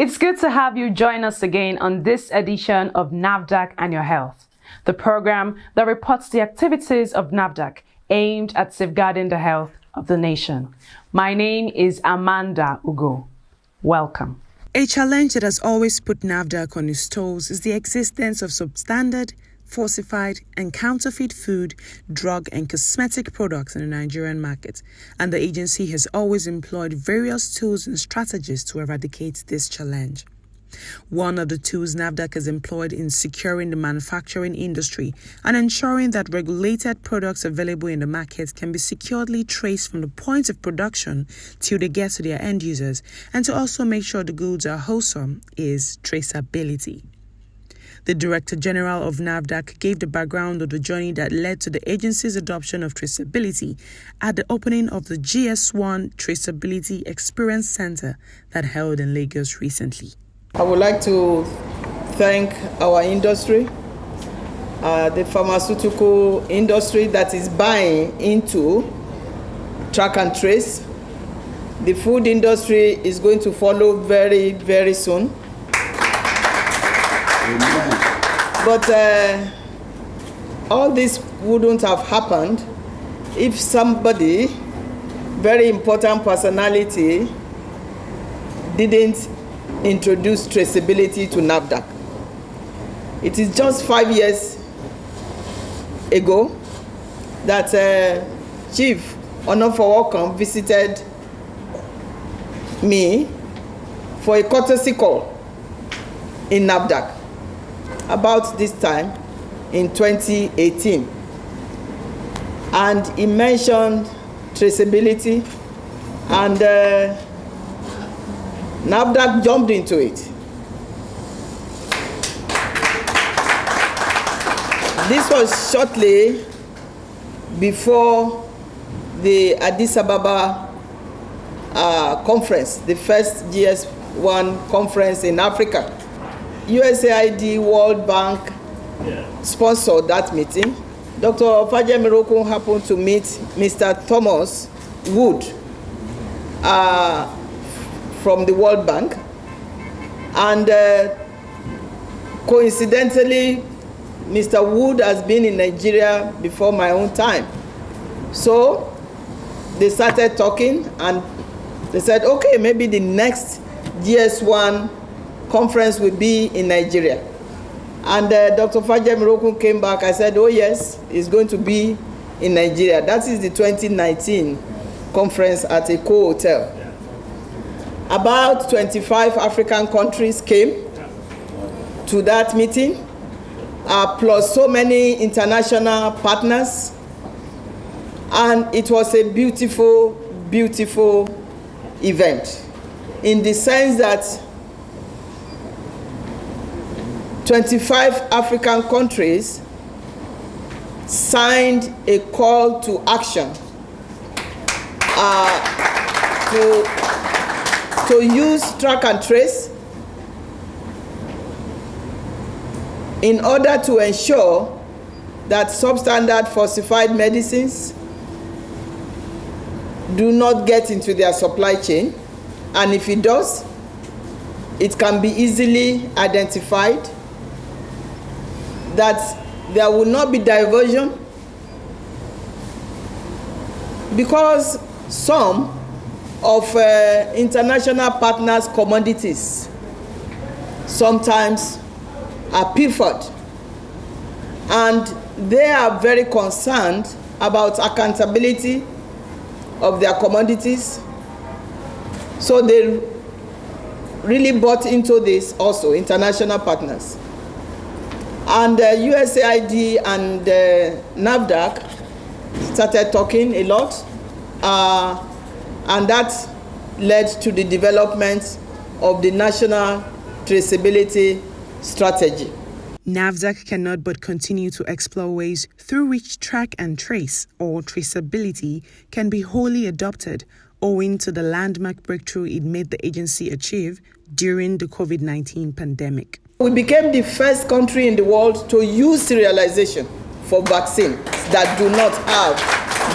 It's good to have you join us again on this edition of NAFDAC and Your Health, the program that reports the activities of NAFDAC aimed at safeguarding the health of the nation. My name is Amanda Ugo. Welcome. A challenge that has always put NAFDAC on its toes is the existence of substandard, falsified and counterfeit food, drug and cosmetic products in the Nigerian market, and the agency has always employed various tools and strategies to eradicate this challenge. One of the tools NAFDAC has employed in securing the manufacturing industry and ensuring that regulated products available in the market can be securely traced from the point of production till they get to their end users, and to also make sure the goods are wholesome, is traceability. The Director General of NAFDAC gave the background of the journey that led to the agency's adoption of traceability at the opening of the GS1 Traceability Experience Center that held in Lagos recently. I would like to thank our industry, the pharmaceutical industry that is buying into track and trace. The food industry is going to follow very, very soon. Amen. But all this wouldn't have happened if somebody, very important personality, didn't introduce traceability to NAFDAC. It is just 5 years ago that Chief Onofowokan visited me for a courtesy call in NAFDAC about this time in 2018, and he mentioned traceability, and NAFDAC jumped into it. This was shortly before the Addis Ababa conference, the first GS1 conference in Africa. USAID, World Bank sponsored that meeting. Dr. Fajemirokun happened to meet Mr. Thomas Wood from the World Bank, and coincidentally, Mr. Wood has been in Nigeria before my own time. So they started talking, and they said, okay, maybe the next GS1 conference will be in Nigeria. And Dr. Fajemirokun came back. I said, oh yes, it's going to be in Nigeria. That is the 2019 conference at Eko Hotel. About 25 African countries came to that meeting, plus so many international partners. And it was a beautiful, beautiful event, in the sense that 25 African countries signed a call to action to use track and trace in order to ensure that substandard falsified medicines do not get into their supply chain, and if it does, it can be easily identified, that there will not be diversion, because some of international partners' commodities sometimes are pilfered, and they are very concerned about accountability of their commodities. So they really bought into this also, international partners. And USAID and NAFDAC started talking a lot, and that led to the development of the National Traceability Strategy. NAFDAC cannot but continue to explore ways through which track and trace, or traceability, can be wholly adopted, owing to the landmark breakthrough it made the agency achieve during the COVID-19 pandemic. We became the first country in the world to use serialization for vaccines that do not have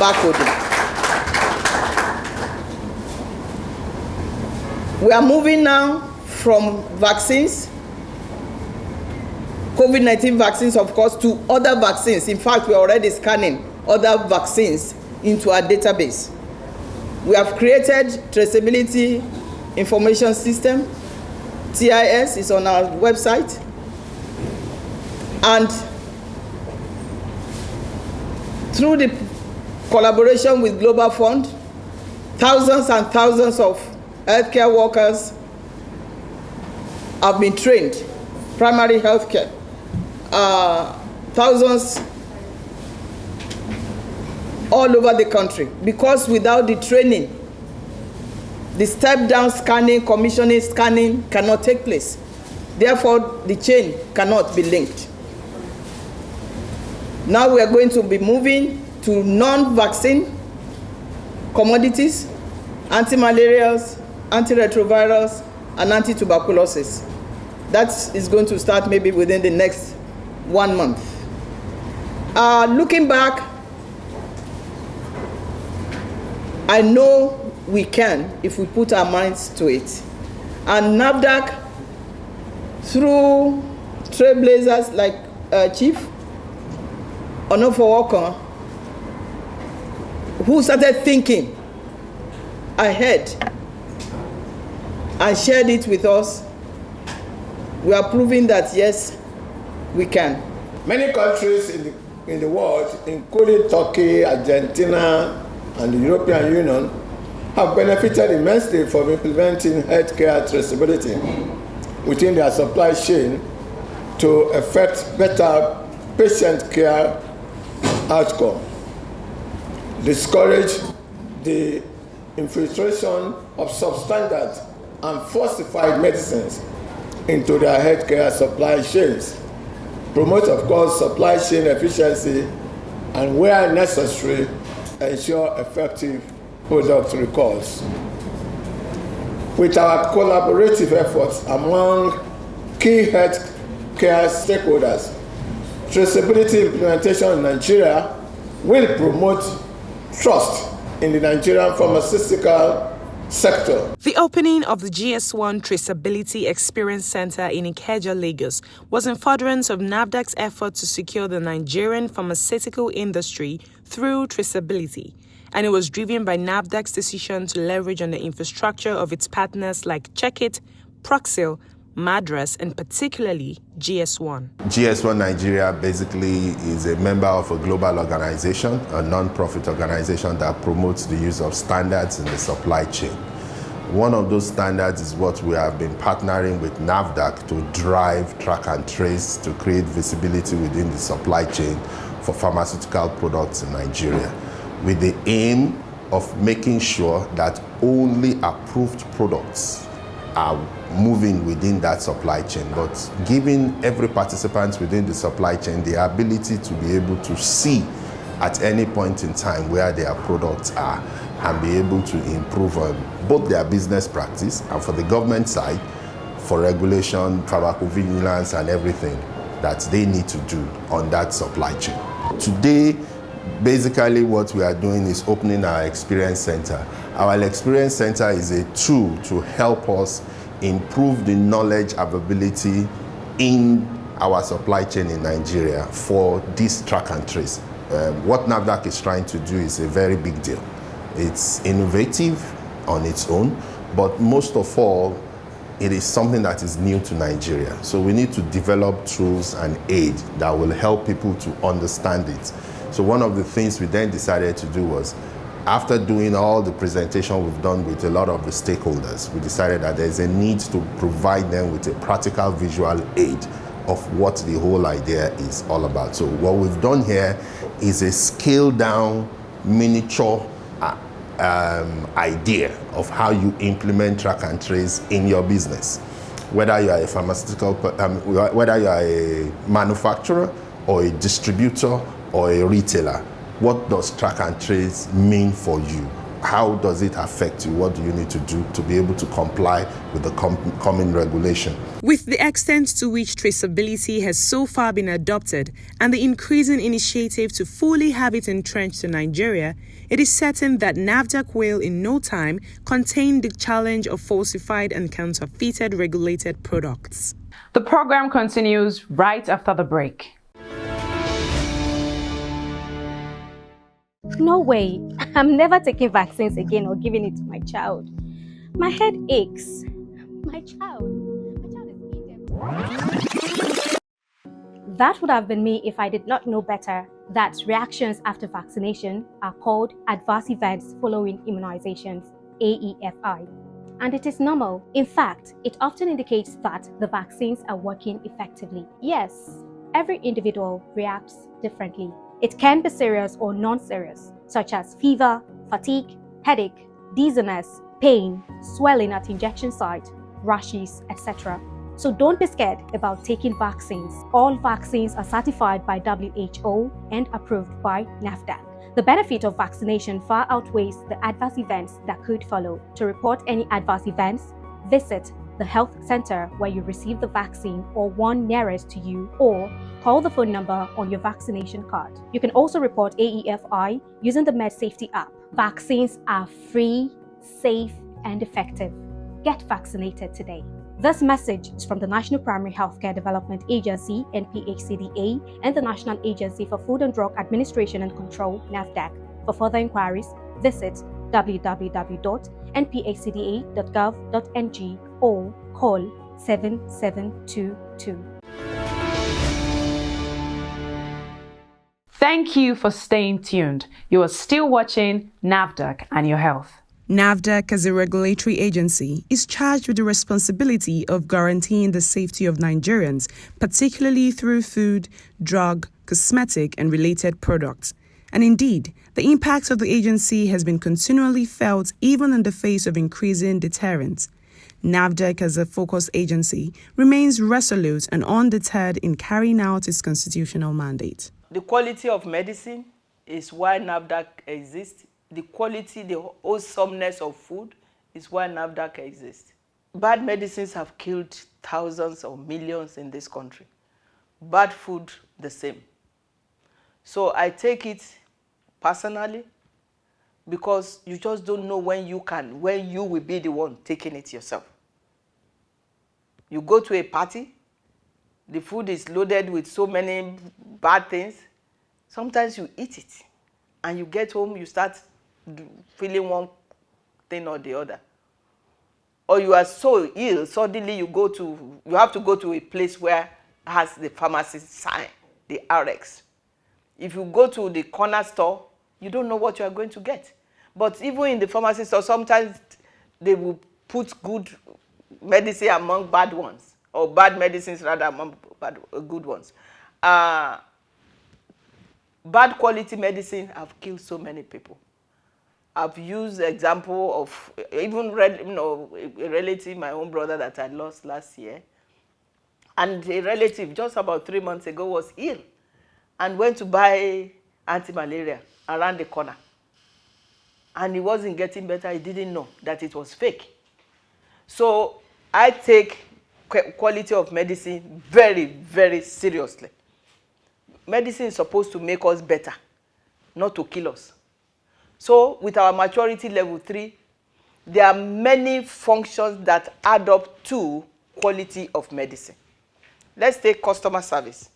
barcoding. We are moving now from vaccines, COVID-19 vaccines, of course, to other vaccines. In fact, we're already scanning other vaccines into our database. We have created Traceability Information System. TIS is on our website. And through the collaboration with Global Fund, thousands and thousands of healthcare workers have been trained, primary healthcare. Thousands all over the country, because without the training, the step-down scanning, commissioning scanning cannot take place. Therefore, the chain cannot be linked. Now we are going to be moving to non-vaccine commodities, anti-malarials, antiretrovirals, and anti-tuberculosis. That is going to start maybe within the next 1 month. Looking back, I know we can if we put our minds to it. And NAFDAC, through trailblazers like Chief Onofowokan, who started thinking ahead and shared it with us, we are proving that yes, we can. Many countries in the world, including Turkey, Argentina, and the European Union, have benefited immensely from implementing healthcare traceability within their supply chain to effect better patient care outcome, discourage the infiltration of substandard and falsified medicines into their healthcare supply chains, promote, of course, supply chain efficiency, and where necessary, ensure effective product recalls. With our collaborative efforts among key healthcare stakeholders, traceability implementation in Nigeria will promote trust in the Nigerian pharmaceutical sector. The opening of the GS1 Traceability Experience Center in Ikeja, Lagos, was in furtherance of NAFDAC's effort to secure the Nigerian pharmaceutical industry through traceability, and it was driven by NAFDAC's decision to leverage on the infrastructure of its partners like Checkit, Proxil, Madras, and particularly GS1. GS1 Nigeria basically is a member of a global organization, a non-profit organization that promotes the use of standards in the supply chain. One of those standards is what we have been partnering with NAFDAC to drive, track and trace to create visibility within the supply chain for pharmaceutical products in Nigeria, with the aim of making sure that only approved products are moving within that supply chain, but giving every participant within the supply chain the ability to be able to see at any point in time where their products are and be able to improve both their business practice and for the government side, for regulation, pharmacovigilance and everything that they need to do on that supply chain. Today, basically what we are doing is opening our experience center. Our experience center is a tool to help us improve the knowledge availability in our supply chain in Nigeria for this track and trace. What NAFDAC is trying to do is a very big deal. It's innovative on its own, but most of all, it is something that is new to Nigeria. So we need to develop tools and aid that will help people to understand it. So one of the things we then decided to do was, after doing all the presentation we've done with a lot of the stakeholders, we decided that there's a need to provide them with a practical visual aid of what the whole idea is all about. So what we've done here is a scaled down miniature idea of how you implement track and trace in your business. Whether you are a pharmaceutical, whether you are a manufacturer or a distributor or a retailer, what does track and trace mean for you? how does it affect you? What do you need to do to be able to comply with the coming regulation? With the extent to which traceability has so far been adopted and the increasing initiative to fully have it entrenched in Nigeria, it is certain that NAFDAC will in no time contain the challenge of falsified and counterfeited regulated products. The program continues right after the break. No way. I'm never taking vaccines again or giving it to my child. My head aches. My child is eating. That would have been me if I did not know better that reactions after vaccination are called adverse events following immunizations, AEFI. And it is normal. In fact, it often indicates that the vaccines are working effectively. Yes, every individual reacts differently. It can be serious or non-serious, such as fever, fatigue, headache, dizziness, pain, swelling at injection site, rashes, etc. So don't be scared about taking vaccines. All vaccines are certified by WHO and approved by NAFDAC. The benefit of vaccination far outweighs the adverse events that could follow. To report any adverse events, visit the health center where you receive the vaccine or one nearest to you, or call the phone number on your vaccination card. You can also report AEFI using the MedSafety app. Vaccines are free, safe, and effective. Get vaccinated today. This message is from the National Primary Healthcare Development Agency, NPHCDA, and the National Agency for Food and Drug Administration and Control, NAFDAC. For further inquiries, visit www.nphcda.gov.ng or call 7722. Thank you for staying tuned. You are still watching NAFDAC and Your Health. NAFDAC, as a regulatory agency, is charged with the responsibility of guaranteeing the safety of Nigerians, particularly through food, drug, cosmetic, and related products. And indeed, the impact of the agency has been continually felt even in the face of increasing deterrence. NAFDAC, as a focused agency, remains resolute and undeterred in carrying out its constitutional mandate. The quality of medicine is why NAFDAC exists. The quality, the wholesomeness of food is why NAFDAC exists. Bad medicines have killed thousands or millions in this country. Bad food, the same. So I take it personally because you just don't know when you will be the one taking it yourself. You go to a party, the food is loaded with so many bad things. Sometimes you eat it and you get home, you start feeling one thing or the other. Or you are so ill, suddenly you have to go to a place where has the pharmacy sign, the RX. If you go to the corner store, you don't know what you are going to get. But even in the pharmacy store, sometimes they will put good medicine among bad ones, or bad medicines rather among good ones. Bad quality medicine have killed so many people. I've used the example of even a relative, my own brother that I lost last year, and a relative just about 3 months ago was ill and went to buy anti-malaria around the corner. And he wasn't getting better. He didn't know that it was fake. So I take quality of medicine very, very seriously. Medicine is supposed to make us better, not to kill us. So with our maturity level 3, there are many functions that add up to quality of medicine. Let's take customer service.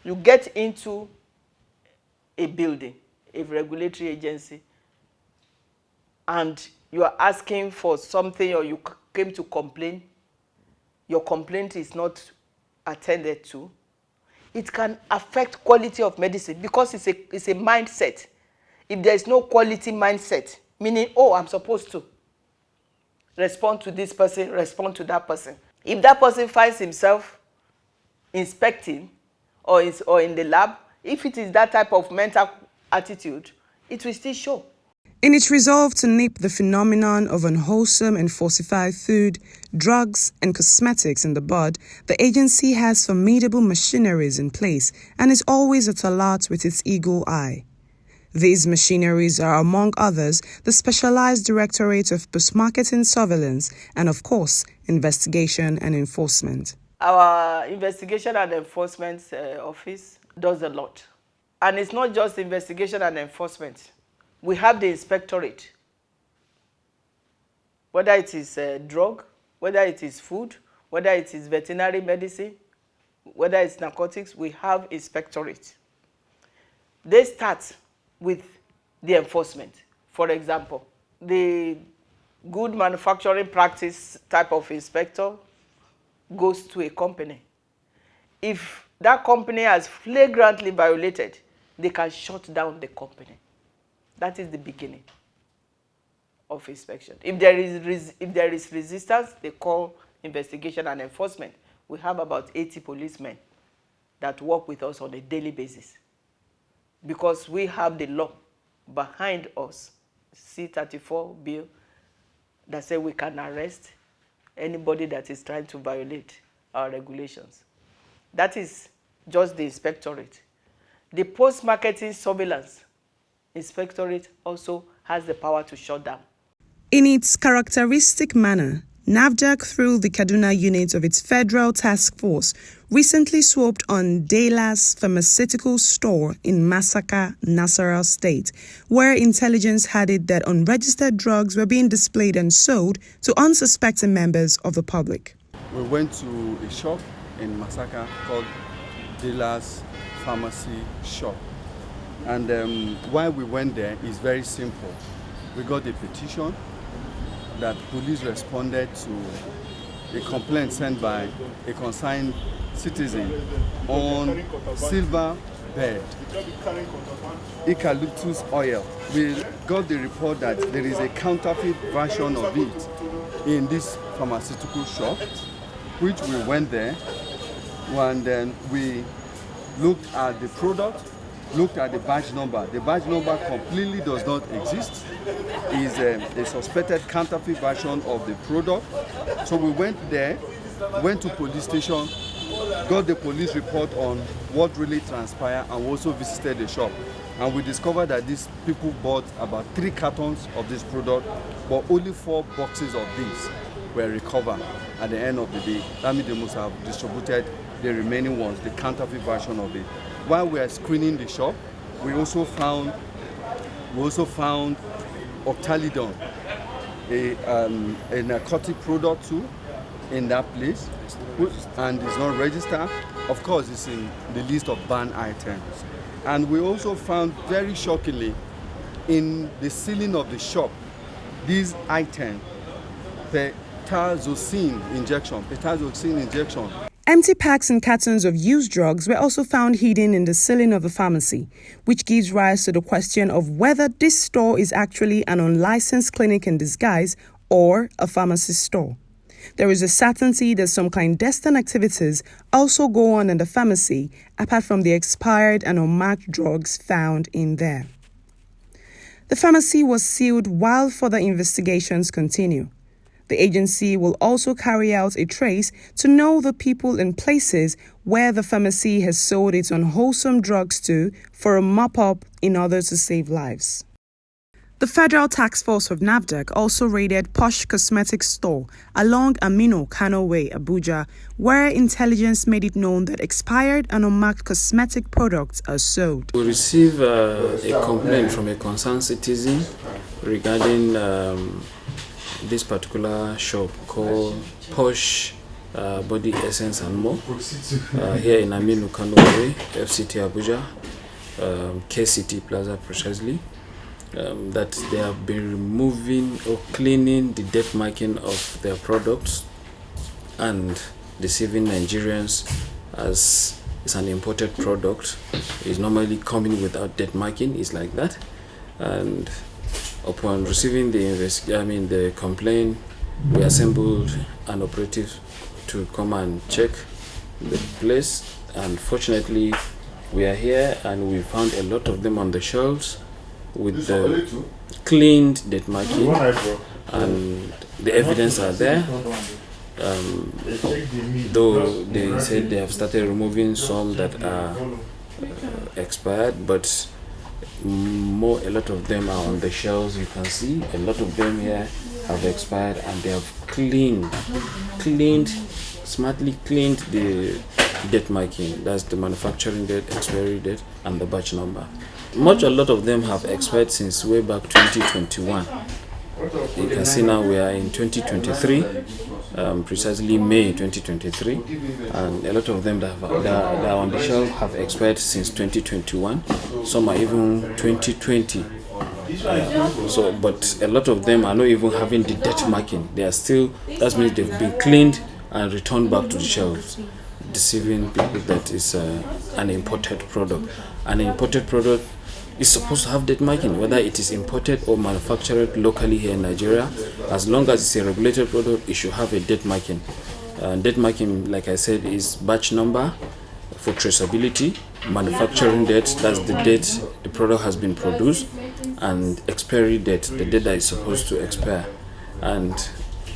You get into a building, a regulatory agency, and you are asking for something or you came to complain, your complaint is not attended to, it can affect quality of medicine because it's a mindset. If there is no quality mindset, meaning, oh, I'm supposed to respond to this person, respond to that person. If that person finds himself inspecting or in the lab, if it is that type of mental attitude, it will still show. In its resolve to nip the phenomenon of unwholesome and falsified food, drugs, and cosmetics in the bud, the agency has formidable machineries in place and is always at alert with its eagle eye. These machineries are, among others, the Specialized Directorate of Post-Marketing Surveillance and, of course, Investigation and Enforcement. Our Investigation and Enforcement Office does a lot. And it's not just investigation and enforcement. We have the inspectorate. Whether it is drug, whether it is food, whether it is veterinary medicine, whether it's narcotics, we have inspectorate. They start with the enforcement. For example, the good manufacturing practice type of inspector goes to a company. If that company has flagrantly violated, they can shut down the company. That is the beginning of inspection. If there is resistance, they call investigation and enforcement. We have about 80 policemen that work with us on a daily basis because we have the law behind us, C-34 bill, that says we can arrest anybody that is trying to violate our regulations. That is just the inspectorate. The post-marketing surveillance inspectorate also has the power to shut down. In its characteristic manner, NAFDAC, through the Kaduna unit of its federal task force, recently swooped on Dela's pharmaceutical store in Masaka, Nasarawa State, where intelligence had it that unregistered drugs were being displayed and sold to unsuspecting members of the public. We went to a shop in Masaka called Dela's Pharmacy Shop. And why we went there is very simple. We got a petition that police responded to a complaint sent by a concerned citizen on silver bed eucalyptus oil. We got the report that there is a counterfeit version of it in this pharmaceutical shop, which we went there and then we looked at the product, looked at the badge number. The badge number completely does not exist. It's a suspected counterfeit version of the product. So we went there, went to police station, got the police report on what really transpired, and we also visited the shop. And we discovered that these people bought about 3 cartons of this product, but only 4 boxes of these were recovered at the end of the day. That means they must have distributed the remaining ones, the counterfeit version of it. While we are screening the shop, we also found Octalidon, a narcotic product too, in that place, and it's not registered. Of course, it's in the list of banned items. And we also found, very shockingly, in the ceiling of the shop, these items, petazocine injection. Empty packs and cartons of used drugs were also found hidden in the ceiling of the pharmacy, which gives rise to the question of whether this store is actually an unlicensed clinic in disguise or a pharmacy store. There is a certainty that some clandestine activities also go on in the pharmacy, apart from the expired and unmarked drugs found in there. The pharmacy was sealed while further investigations continue. The agency will also carry out a trace to know the people and places where the pharmacy has sold its unwholesome drugs to for a mop-up in order to save lives. The Federal Task Force of NAFDAC also raided Posh Cosmetics store along Aminu Kano Way, Abuja, where intelligence made it known that expired and unmarked cosmetic products are sold. We received a complaint from a concerned citizen regarding this particular shop called Posh Body Essence and More here in Aminu Kano Way, FCT Abuja, KCT Plaza precisely. That they have been removing or cleaning the debt marking of their products and deceiving Nigerians as it's an imported product. It's normally coming without debt marking. It's like that. And upon receiving the complaint, we assembled an operative to come and check the place. And fortunately, we are here and we found a lot of them on the shelves with the cleaned debt marking, and the evidence are there. Though they said they have started removing some that are expired, but a lot of them are on the shelves. You can see a lot of them here have expired, and they have smartly cleaned the date marking. That's the manufacturing date, expiry date, and the batch number. A lot of them have expired since way back 2021. You can see now we are in 2023, precisely May 2023, and a lot of them that are on the shelf have expired since 2021. Some are even 2020. But a lot of them are not even having the date marking. They are still, that means they've been cleaned and returned back to the shelves, deceiving people that it's an imported product. An imported product is supposed to have date marking, whether it is imported or manufactured locally here in Nigeria. As long as it's a regulated product, it should have a date marking. Date marking, like I said, is batch number for traceability, manufacturing date, that's the date the product has been produced, and expiry date, the date that is supposed to expire. And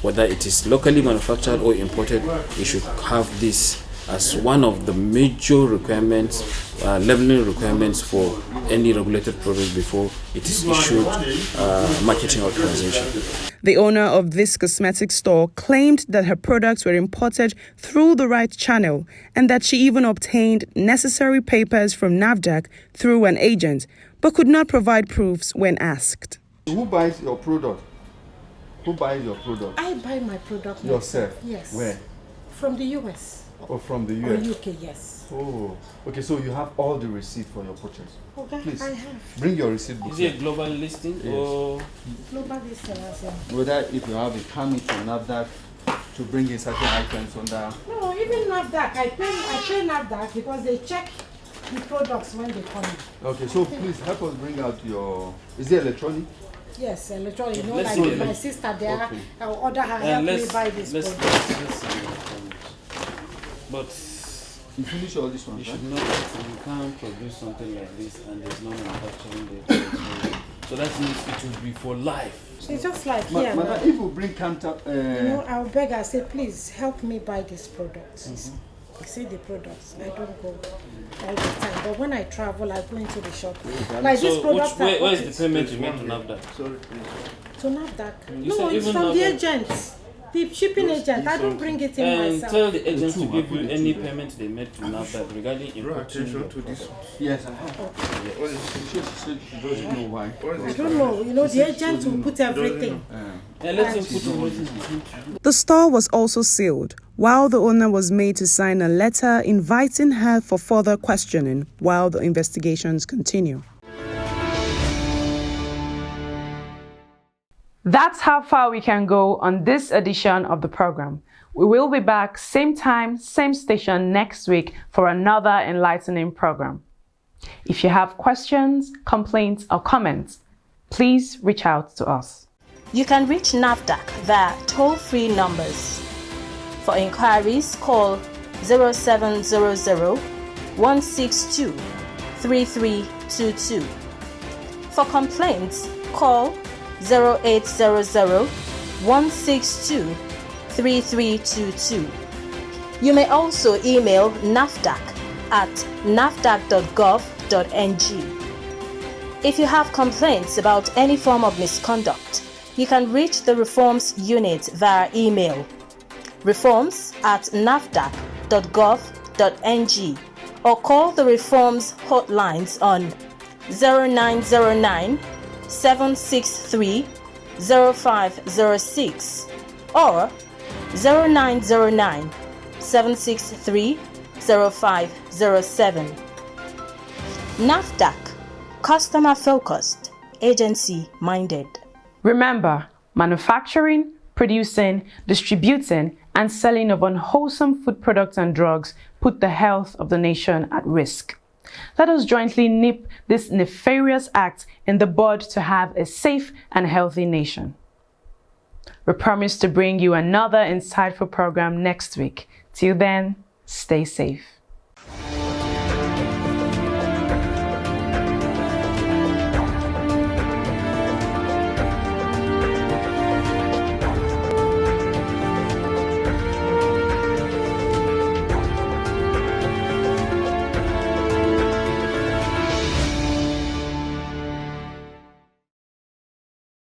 whether it is locally manufactured or imported, it should have this as one of the major requirements, leveling requirements for any regulated product before it is issued marketing authorization. The owner of this cosmetic store claimed that her products were imported through the right channel and that she even obtained necessary papers from NAFDAC through an agent, but could not provide proofs when asked. Who buys your product? Who buys your product? I buy my product yourself. Yes. Where? From the US. Or from the US? Or UK, yes. Oh, okay. So you have all the receipt for your purchase. Okay, please I have. Bring your receipt book. Is it a global listing or global listing? Whether if you have a permit from NAFDAC to bring in certain items under. No, even NAFDAC. I pay NAFDAC because they check the products when they come in. Okay, so please help us bring out your. Is it electronic? Yes, electronic. You know, Let's like see, my sister there, okay. I'll order her help me buy this product. But you finish all this one, you right? should know that you can't produce something like this and there's no manufacturing date. So that means it will be for life. It's just like here. Madam, if you bring counter, you know, I'll beg her, say, please help me buy this product. See the products. I don't go all the time, but when I travel, I go into the shop. Like So this product. where is the payment you made to NAFDAC? sorry, please. To NAFDAC. You No, said it's even from the NAFDAC. agent. The shipping agent. I don't bring it in And myself. tell the agent to give you any payment they made to NAFDAC regarding importing your product. Yes, I have. She doesn't know why. I don't know. You know, the agent will put everything. Yeah, let him put everything. The store was also sealed, while the owner was made to sign a letter inviting her for further questioning while the investigations continue. That's how far we can go on this edition of the program. We will be back same time, same station next week for another enlightening program. If you have questions, complaints, or comments, please reach out to us. You can reach NAFDAC via toll-free numbers. For inquiries, call 0700 162 3322. For complaints, call 0800 162 3322. You may also email NAFDAC at nafdac.gov.ng. If you have complaints about any form of misconduct, you can reach the Reforms Unit via email reforms@nafdac.gov.ng or call the Reforms hotlines on 0909 763 0506 or 0909 763 0507. NAFDAC, customer focused, agency minded. Remember, manufacturing, producing, distributing, and selling of unwholesome food products and drugs put the health of the nation at risk. Let us jointly nip this nefarious act in the bud to have a safe and healthy nation. We promise to bring you another insightful program next week. Till then, stay safe.